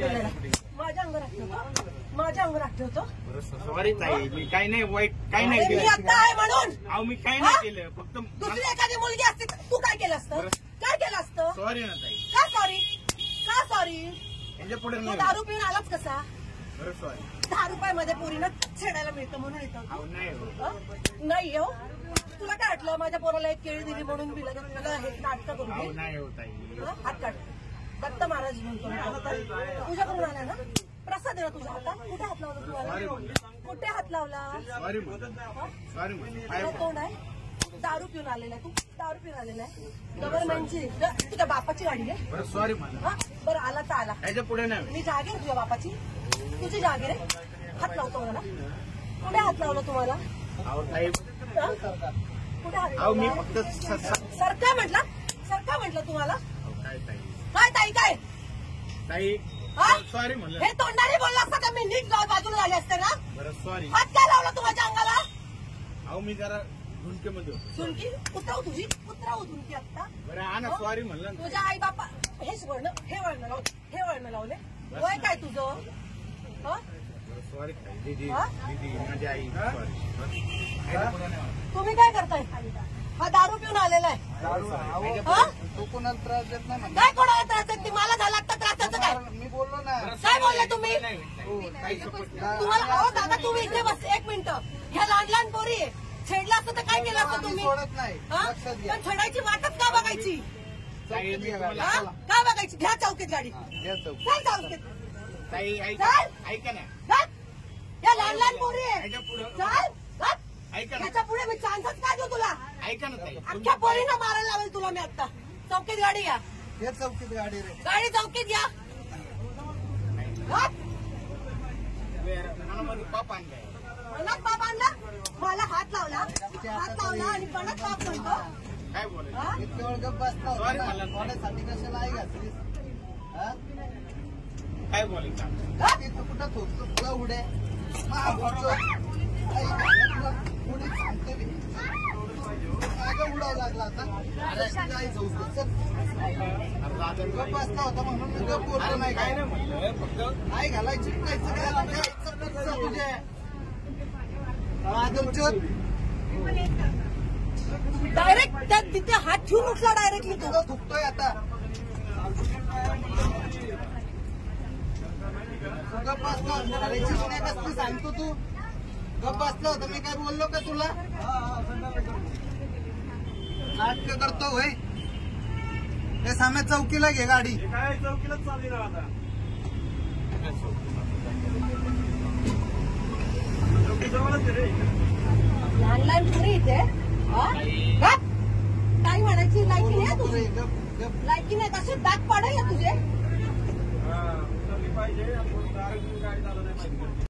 गेलेला माझ्या अंगावर ठेवतो, माझ्या अंगावर ठेवतो. सॉरी ताई, मी काही नाही वाईट काही नाही मी केलं. आता आहे म्हणून अहो मी काही नाही केलं, फक्त दुसरी एखादी मुलगी असते तू काय केलं असतं? काय केलं असतं? सॉरी ना ताई. का सॉरी? का सॉरी? याच्या पुढे तू नाही. दारू पिऊन आलाच कसा? बरं सॉरी. 10 रुपयामध्ये पोरीनं छेडायला मिळतं म्हणून येतं. अहो नाही हो. नाही हो, तुला काय वाटलं माझ्या पोराला एक केळी दिली म्हणून मी लगेच तुला हे नाटकं करू अहो दे? नाही हो ताई. हात काढ. दत्त महाराज म्हणतो तुझ्याकडून आला ना प्रसाद आहे ना तुझ्या हातात. कुठे हात लावला तुम्हाला? कुठे हात लावला? सॉरी म्हणलं. सॉरी म्हणलं. तुझं तोंड आहे. दारू पिऊन आलेला आहे तू, दारू पिऊन आलेला आहे. गव्हर्नमेंटची तुझ्या बापाची गाडी आहे. बरं सॉरी म्हणलं. बरं आला तर आला. याच्या पुढे नाही. मी जागीर तुझ्या बापाची, तुझी जागीर आहे. हात लावतो मला. कुठे हात लावला तुम्हाला? अहो ताई, कुठे हात अहो मी लावला? फक्त सरका म्हटलं, सरका म्हटलं तुम्हाला. काय ताई? काय ताई काय? ताई हा? सॉरी म्हणलं. हे तोंडाने बोलला असता तर मी नीट बाजूला झाले असते ना. बरं सॉरी. हात काय लावला तू माझ्या अंगाला? अहो मी जरा झुणकेमध्ये होतो. झुणकी उतराव तुझी, उतराव झुणकी आता. बरं हा ना सॉरी म्हणलं ना. तुझ्या आई बापा हेच वळण, हे वळण लावले, हे वळण लावले. वय काय तुझं? सॉरी दीदी, हा? दीदी माझी आई सॉरी. तुम्ही काय करताय? हा दारू पिऊन आलेला आहे. हा? तो कोणाला त्रास देत नाही म्हणा. काय कोणाला त्रास देत नाही? मला झाला आता त्रासाचं काय? मी बोललो ना. काय बोलले तुम्ही? काही सपोर्ट तुम्हाला अहो दादा तुम्ही इथे बस एक मिनिट. ह्या लहान लहान पोरी आहे. छेडलं असतं तर काय केलं असतं आम्ही तुम्ही? सोडत नाही. हा? लक्षात घ्या. पण छेडायची वाटच का बघायची? ताई मी तुम्हाला हा? का बघायची? घ्या चौकीत गाडी. घ्या चौक. चल चौकीत. ताई चल. ऐका ना. चल. या लहान लहान पोरी आहे. याच्या पुढे चल. चल. ऐका ना. याच्या पुढे मी चान्सच काय देऊ तुला? ऐका ना ताई. अख्ख्या पोरीनं मारायला लावेल तुला मी आता. चौकीत गाडी घ्या. घ्या चौकीत गाडी रे. गाडी चौकीत घ्या. हा? मनामध्ये पाप आणलाय. मनात बाप आणला, मला हात लावला, हात लावला आणि पणत बाप म्हणतो. काय बोलायचं? हा? इतके वेळ गप्प बसता Sorry होता म्हणलं. ना. कोणासाठी कशाला आई घातलीस? हा? काय बोलायचं? हा? ती तू कुठं थोपतो तुला उडे महाभोजो. आई घातलं तुला. उडी सांगते मी. मागं उडावं लागला आता. तुझी आई जाऊ दे. चल. गप्प बसता होता म्हणून मी गप्प बोललो नाही. काय नाही म्हणलं, फक्त आई घालायची कायचं काय आईचं करतं तुझे. तुमचं डायरेक्ट त्या तिथे हात ठेवून उठला डायरेक्टली तो. तुझं थुकतोय आता. गप्प बसला होता. घालायची कोणी कसली सांगतो तू. गप्प बसला होता. मी काय बोललो का तुला? नाटक करतो होय. हे साम्या चौकीला घे गाडी. काय चौकीलाच चालली ना आता. लहान लहान पोरी इथे. हा? गप. काय म्हणायची लायकी नाही तुझी. गप्प गप्प. लायकी नाही तसे दात पाडेल ना तुझे. पाहिजे गाडी चालवली पाहिजे.